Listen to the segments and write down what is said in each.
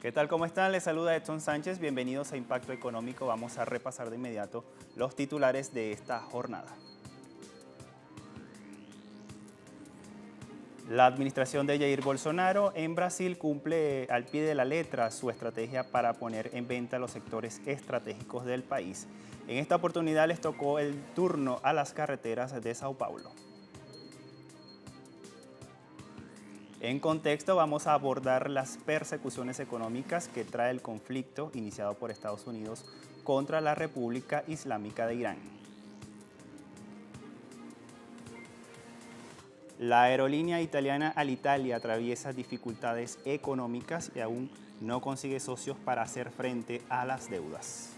¿Qué tal? ¿Cómo están? Les saluda Edson Sánchez. Bienvenidos a Impacto Económico. Vamos a repasar de inmediato los titulares de esta jornada. La administración de Jair Bolsonaro en Brasil cumple al pie de la letra su estrategia para poner en venta los sectores estratégicos del país. En esta oportunidad les tocó el turno a las carreteras de Sao Paulo. En contexto, vamos a abordar las persecuciones económicas que trae el conflicto iniciado por Estados Unidos contra la República Islámica de Irán. La aerolínea italiana Alitalia atraviesa dificultades económicas y aún no consigue socios para hacer frente a las deudas.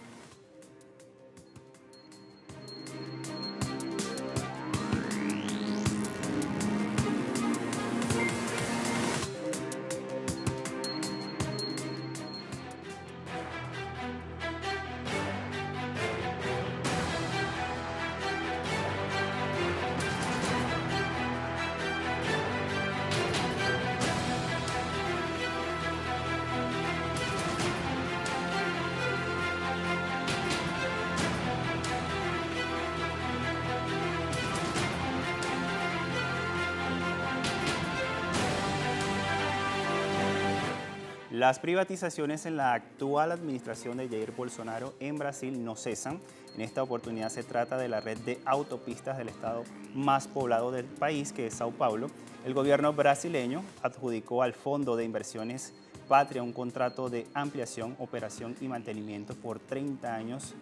Las privatizaciones en la actual administración de Jair Bolsonaro en Brasil no cesan. En esta oportunidad se trata de la red de autopistas del estado más poblado del país, que es Sao Paulo. El gobierno brasileño adjudicó al Fondo de Inversiones Patria un contrato de ampliación, operación y mantenimiento por 30 años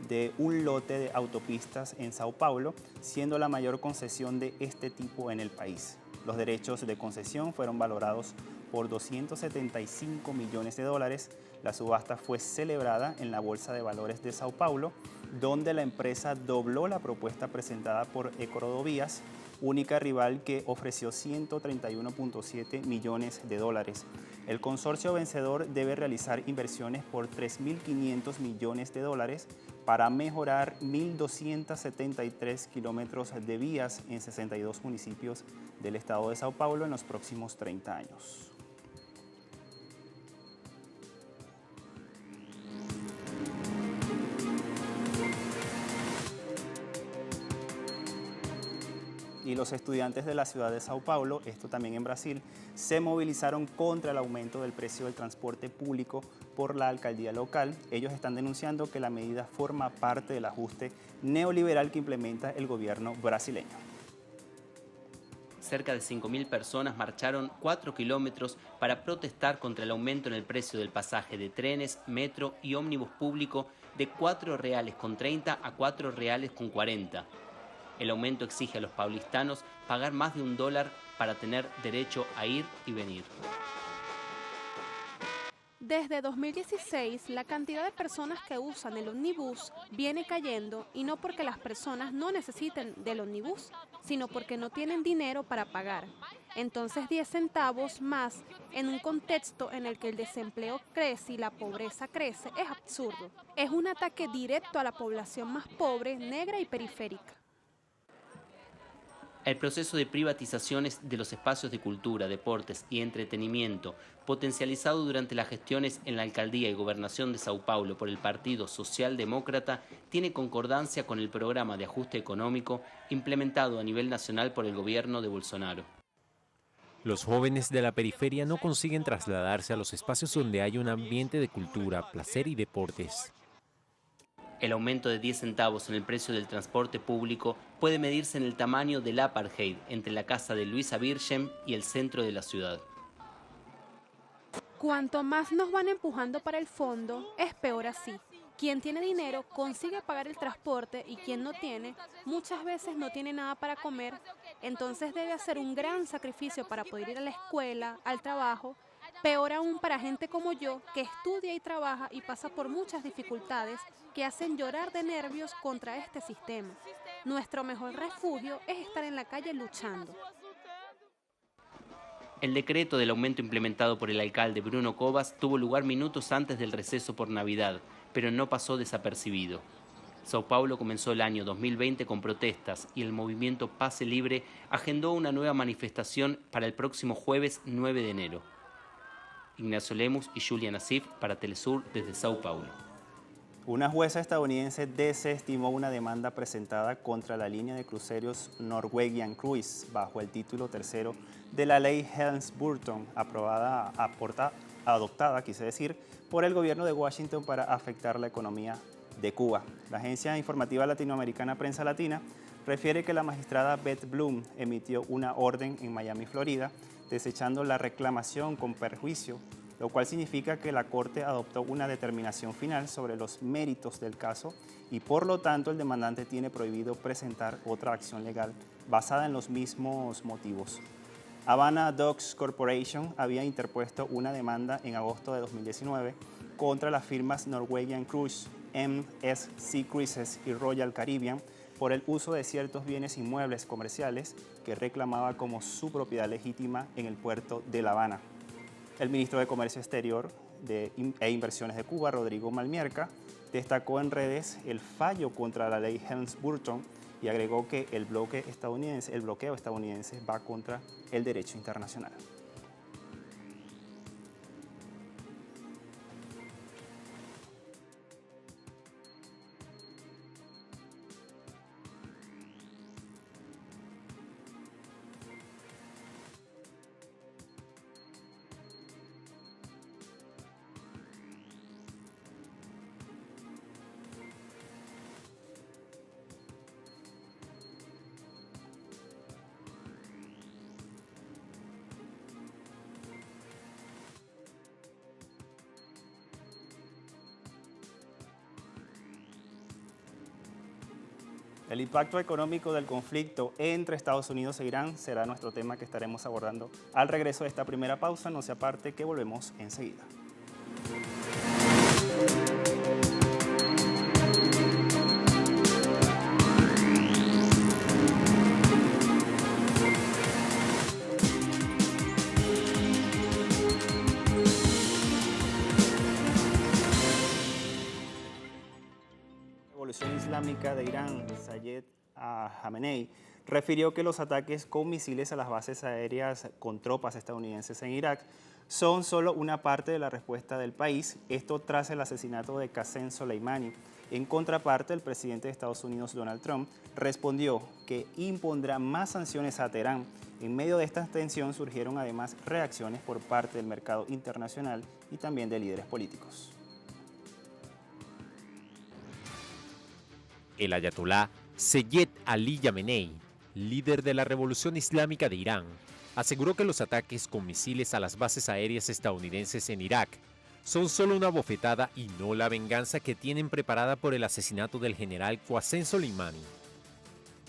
de un lote de autopistas en Sao Paulo, siendo la mayor concesión de este tipo en el país. Los derechos de concesión fueron valorados por 275 millones de dólares. La subasta fue celebrada en la Bolsa de Valores de Sao Paulo, donde la empresa dobló la propuesta presentada por Ecorodovías, única rival que ofreció 131.7 millones de dólares. El consorcio vencedor debe realizar inversiones por 3.500 millones de dólares para mejorar 1.273 kilómetros de vías en 62 municipios del estado de Sao Paulo en los próximos 30 años. Y los estudiantes de la ciudad de Sao Paulo, esto también en Brasil, se movilizaron contra el aumento del precio del transporte público por la alcaldía local. Ellos están denunciando que la medida forma parte del ajuste neoliberal que implementa el gobierno brasileño. Cerca de 5.000 personas marcharon 4 kilómetros para protestar contra el aumento en el precio del pasaje de trenes, metro y ómnibus público de 4,30 reales a 4,40 reales. El aumento exige a los paulistanos pagar más de $1 para tener derecho a ir y venir. Desde 2016, la cantidad de personas que usan el ómnibus viene cayendo, y no porque las personas no necesiten del ómnibus, sino porque no tienen dinero para pagar. Entonces 10 centavos más en un contexto en el que el desempleo crece y la pobreza crece es absurdo. Es un ataque directo a la población más pobre, negra y periférica. El proceso de privatizaciones de los espacios de cultura, deportes y entretenimiento, potencializado durante las gestiones en la alcaldía y gobernación de Sao Paulo por el Partido Socialdemócrata, tiene concordancia con el programa de ajuste económico implementado a nivel nacional por el gobierno de Bolsonaro. Los jóvenes de la periferia no consiguen trasladarse a los espacios donde hay un ambiente de cultura, placer y deportes. El aumento de 10 centavos en el precio del transporte público puede medirse en el tamaño del apartheid entre la casa de Luisa Virgen y el centro de la ciudad. Cuanto más nos van empujando para el fondo, es peor así. Quien tiene dinero consigue pagar el transporte y quien no tiene, muchas veces no tiene nada para comer, entonces debe hacer un gran sacrificio para poder ir a la escuela, al trabajo. Peor aún para gente como yo, que estudia y trabaja y pasa por muchas dificultades que hacen llorar de nervios contra este sistema. Nuestro mejor refugio es estar en la calle luchando. El decreto del aumento implementado por el alcalde Bruno Covas tuvo lugar minutos antes del receso por Navidad, pero no pasó desapercibido. Sao Paulo comenzó el año 2020 con protestas y el movimiento Pase Libre agendó una nueva manifestación para el próximo jueves 9 de enero. Ignacio Lemus y Julian Asif para Telesur desde Sao Paulo. Una jueza estadounidense desestimó una demanda presentada contra la línea de cruceros Norwegian Cruise bajo el título tercero de la ley Helms-Burton, adoptada, por el gobierno de Washington para afectar la economía de Cuba. La agencia informativa latinoamericana Prensa Latina refiere que la magistrada Beth Bloom emitió una orden en Miami, Florida, desechando la reclamación con perjuicio, lo cual significa que la Corte adoptó una determinación final sobre los méritos del caso y por lo tanto el demandante tiene prohibido presentar otra acción legal basada en los mismos motivos. Havana Docks Corporation había interpuesto una demanda en agosto de 2019 contra las firmas Norwegian Cruise, MSC Cruises y Royal Caribbean por el uso de ciertos bienes inmuebles comerciales que reclamaba como su propiedad legítima en el puerto de La Habana. El ministro de Comercio Exterior e Inversiones de Cuba, Rodrigo Malmierca, destacó en redes el fallo contra la ley Helms-Burton y agregó que el bloqueo estadounidense va contra el derecho internacional. El impacto económico del conflicto entre Estados Unidos e Irán será nuestro tema que estaremos abordando al regreso de esta primera pausa. No se aparte, que volvemos enseguida. Revolución Islámica de Irán, Sayed Khamenei, refirió que los ataques con misiles a las bases aéreas con tropas estadounidenses en Irak son solo una parte de la respuesta del país, esto tras el asesinato de Qasem Soleimani. En contraparte, el presidente de Estados Unidos, Donald Trump, respondió que impondrá más sanciones a Teherán. En medio de esta tensión surgieron además reacciones por parte del mercado internacional y también de líderes políticos. El ayatolá Sayed Ali Khamenei, líder de la Revolución Islámica de Irán, aseguró que los ataques con misiles a las bases aéreas estadounidenses en Irak son solo una bofetada y no la venganza que tienen preparada por el asesinato del general Qasem Soleimani.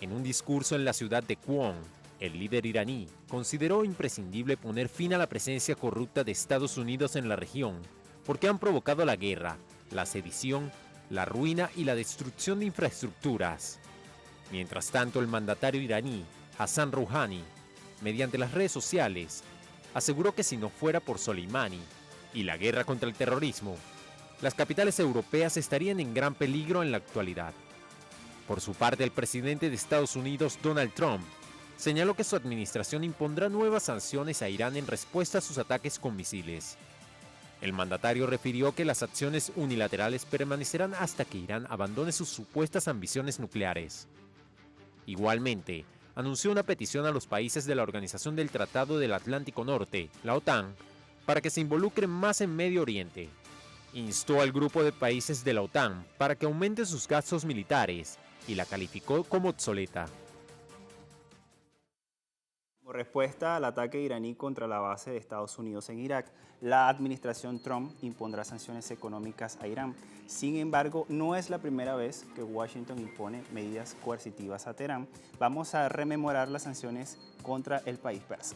En un discurso en la ciudad de Qom, el líder iraní consideró imprescindible poner fin a la presencia corrupta de Estados Unidos en la región, porque han provocado la guerra, la sedición, la ruina y la destrucción de infraestructuras. Mientras tanto, el mandatario iraní, Hassan Rouhani, mediante las redes sociales, aseguró que si no fuera por Soleimani y la guerra contra el terrorismo, las capitales europeas estarían en gran peligro en la actualidad. Por su parte, el presidente de Estados Unidos, Donald Trump, señaló que su administración impondrá nuevas sanciones a Irán en respuesta a sus ataques con misiles. El mandatario refirió que las acciones unilaterales permanecerán hasta que Irán abandone sus supuestas ambiciones nucleares. Igualmente, anunció una petición a los países de la Organización del Tratado del Atlántico Norte, la OTAN, para que se involucren más en Medio Oriente. Instó al grupo de países de la OTAN para que aumenten sus gastos militares y la calificó como obsoleta. Como respuesta al ataque iraní contra la base de Estados Unidos en Irak, la administración Trump impondrá sanciones económicas a Irán. Sin embargo, no es la primera vez que Washington impone medidas coercitivas a Teherán. Vamos a rememorar las sanciones contra el país persa.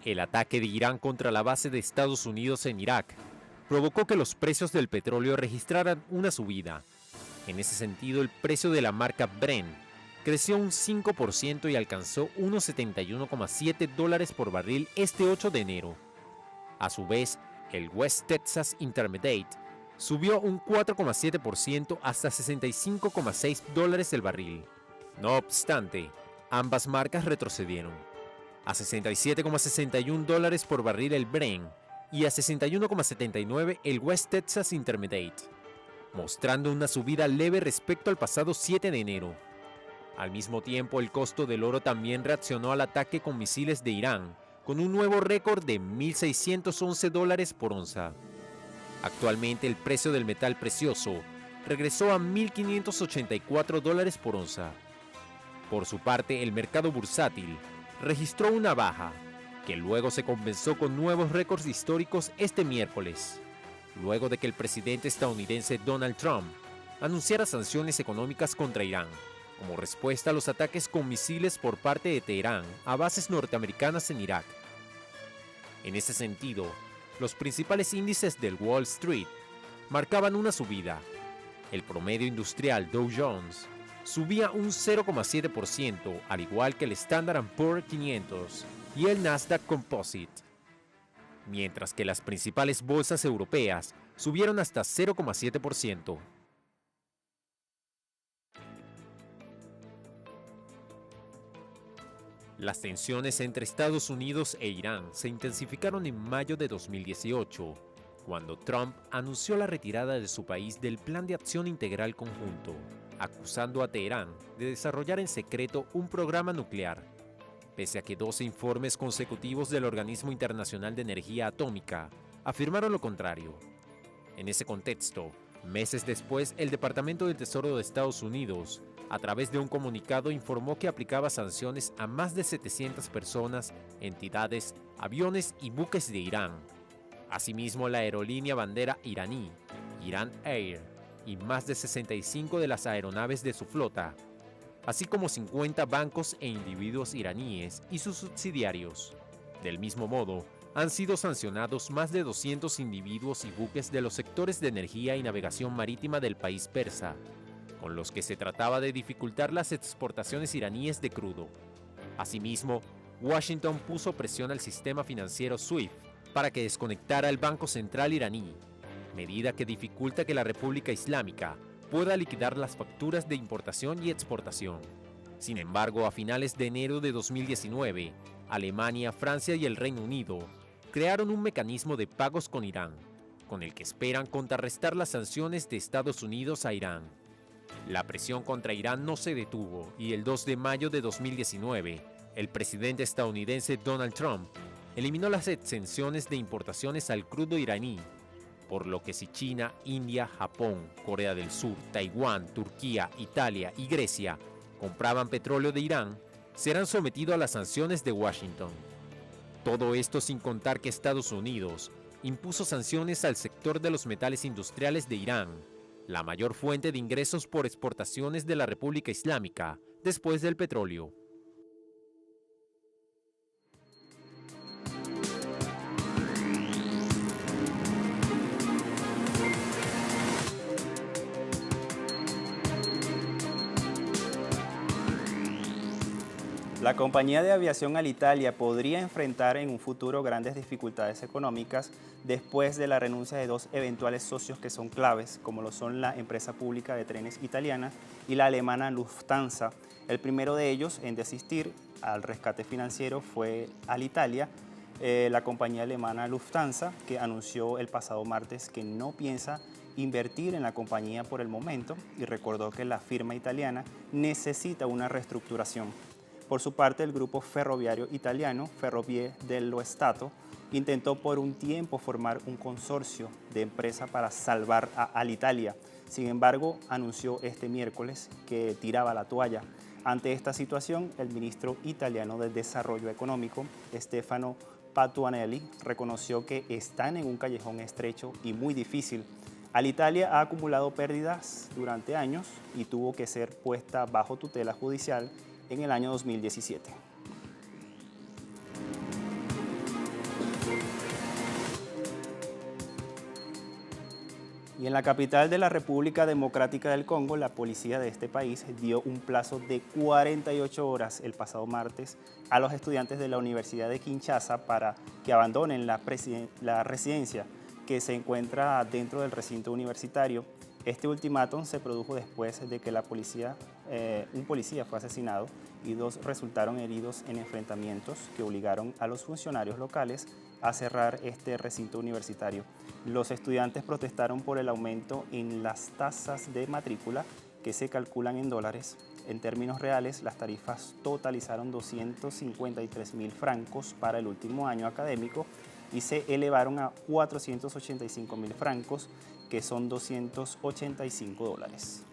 El ataque de Irán contra la base de Estados Unidos en Irak provocó que los precios del petróleo registraran una subida. En ese sentido, el precio de la marca Brent creció un 5% y alcanzó unos $71,7 por barril este 8 de enero. A su vez, el West Texas Intermediate subió un 4,7% hasta $65,6 el barril. No obstante, ambas marcas retrocedieron. a $67,61 por barril el Brent y a 61,79 el West Texas Intermediate, mostrando una subida leve respecto al pasado 7 de enero. Al mismo tiempo, el costo del oro también reaccionó al ataque con misiles de Irán, con un nuevo récord de $1,611 por onza. Actualmente, el precio del metal precioso regresó a $1,584 por onza. Por su parte, el mercado bursátil registró una baja, que luego se compensó con nuevos récords históricos este miércoles, luego de que el presidente estadounidense Donald Trump anunciara sanciones económicas contra Irán, como respuesta a los ataques con misiles por parte de Teherán a bases norteamericanas en Irak. En ese sentido, los principales índices del Wall Street marcaban una subida. El promedio industrial Dow Jones subía un 0,7%, al igual que el Standard & Poor's 500 y el Nasdaq Composite, mientras que las principales bolsas europeas subieron hasta 0,7%. Las tensiones entre Estados Unidos e Irán se intensificaron en mayo de 2018, cuando Trump anunció la retirada de su país del Plan de Acción Integral Conjunto, acusando a Teherán de desarrollar en secreto un programa nuclear, pese a que 12 informes consecutivos del Organismo Internacional de Energía Atómica afirmaron lo contrario. En ese contexto, meses después, el Departamento del Tesoro de Estados Unidos, a través de un comunicado, informó que aplicaba sanciones a más de 700 personas, entidades, aviones y buques de Irán. Asimismo, la aerolínea bandera iraní, Iran Air, y más de 65 de las aeronaves de su flota, así como 50 bancos e individuos iraníes y sus subsidiarios. Del mismo modo, han sido sancionados más de 200 individuos y buques de los sectores de energía y navegación marítima del país persa, con los que se trataba de dificultar las exportaciones iraníes de crudo. Asimismo, Washington puso presión al sistema financiero SWIFT para que desconectara el Banco Central iraní, medida que dificulta que la República Islámica pueda liquidar las facturas de importación y exportación. Sin embargo, a finales de enero de 2019, Alemania, Francia y el Reino Unido crearon un mecanismo de pagos con Irán, con el que esperan contrarrestar las sanciones de Estados Unidos a Irán. La presión contra Irán no se detuvo y el 2 de mayo de 2019, el presidente estadounidense Donald Trump eliminó las exenciones de importaciones al crudo iraní, por lo que si China, India, Japón, Corea del Sur, Taiwán, Turquía, Italia y Grecia compraban petróleo de Irán, serán sometidos a las sanciones de Washington. Todo esto sin contar que Estados Unidos impuso sanciones al sector de los metales industriales de Irán, la mayor fuente de ingresos por exportaciones de la República Islámica después del petróleo. La compañía de aviación Alitalia podría enfrentar en un futuro grandes dificultades económicas después de la renuncia de dos eventuales socios que son claves, como lo son la empresa pública de trenes italiana y la alemana Lufthansa. El primero de ellos en desistir al rescate financiero fue Alitalia, la compañía alemana Lufthansa, que anunció el pasado martes que no piensa invertir en la compañía por el momento y recordó que la firma italiana necesita una reestructuración. Por su parte, el grupo ferroviario italiano, Ferrovie dello Stato, intentó por un tiempo formar un consorcio de empresas para salvar a Alitalia. Sin embargo, anunció este miércoles que tiraba la toalla. Ante esta situación, el ministro italiano de Desarrollo Económico, Stefano Patuanelli, reconoció que están en un callejón estrecho y muy difícil. Alitalia ha acumulado pérdidas durante años y tuvo que ser puesta bajo tutela judicial en el año 2017. Y en la capital de la República Democrática del Congo, la policía de este país dio un plazo de 48 horas el pasado martes a los estudiantes de la Universidad de Kinshasa para que abandonen la residencia que se encuentra dentro del recinto universitario. Este ultimátum se produjo después de que la policía un policía fue asesinado y 2 resultaron heridos en enfrentamientos que obligaron a los funcionarios locales a cerrar este recinto universitario. Los estudiantes protestaron por el aumento en las tasas de matrícula que se calculan en dólares. En términos reales, las tarifas totalizaron 253.000 francos para el último año académico y se elevaron a 485.000 francos, que son 285 dólares.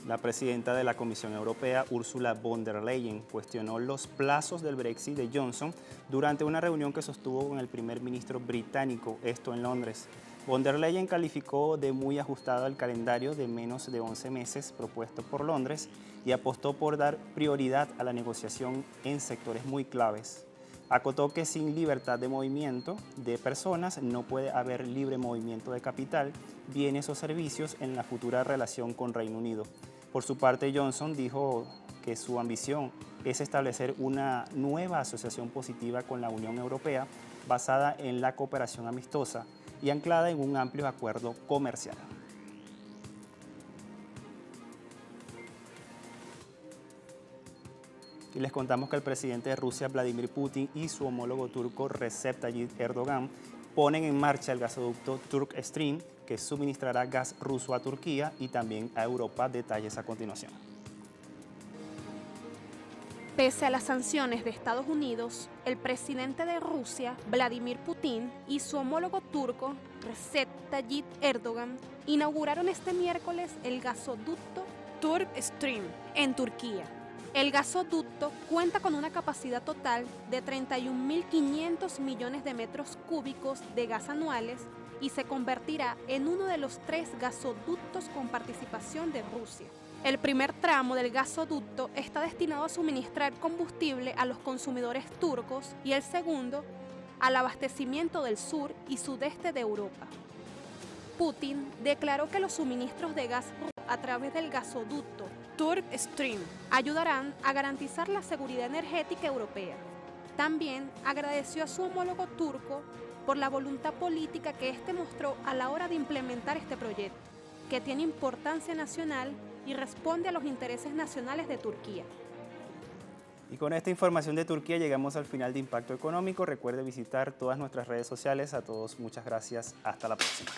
La presidenta de la Comisión Europea, Ursula von der Leyen, cuestionó los plazos del Brexit de Johnson durante una reunión que sostuvo con el primer ministro británico, esto en Londres. Von der Leyen calificó de muy ajustado el calendario de menos de 11 meses propuesto por Londres y apostó por dar prioridad a la negociación en sectores muy claves. Acotó que sin libertad de movimiento de personas no puede haber libre movimiento de capital, bienes o servicios en la futura relación con Reino Unido. Por su parte, Johnson dijo que su ambición es establecer una nueva asociación positiva con la Unión Europea basada en la cooperación amistosa y anclada en un amplio acuerdo comercial. Y les contamos que el presidente de Rusia, Vladimir Putin, y su homólogo turco, Recep Tayyip Erdogan, ponen en marcha el gasoducto Turk Stream, que suministrará gas ruso a Turquía y también a Europa. Detalles a continuación. Pese a las sanciones de Estados Unidos, el presidente de Rusia, Vladimir Putin, y su homólogo turco, Recep Tayyip Erdogan, inauguraron este miércoles el gasoducto Turk Stream en Turquía. El gasoducto cuenta con una capacidad total de 31.500 millones de metros cúbicos de gas anuales y se convertirá en uno de los 3 gasoductos con participación de Rusia. El primer tramo del gasoducto está destinado a suministrar combustible a los consumidores turcos y el segundo al abastecimiento del sur y sudeste de Europa. Putin declaró que los suministros de gas a través del gasoducto Turk Stream ayudarán a garantizar la seguridad energética europea. También agradeció a su homólogo turco por la voluntad política que éste mostró a la hora de implementar este proyecto, que tiene importancia nacional y responde a los intereses nacionales de Turquía. Y con esta información de Turquía llegamos al final de Impacto Económico. Recuerde visitar todas nuestras redes sociales. A todos muchas gracias. Hasta la próxima.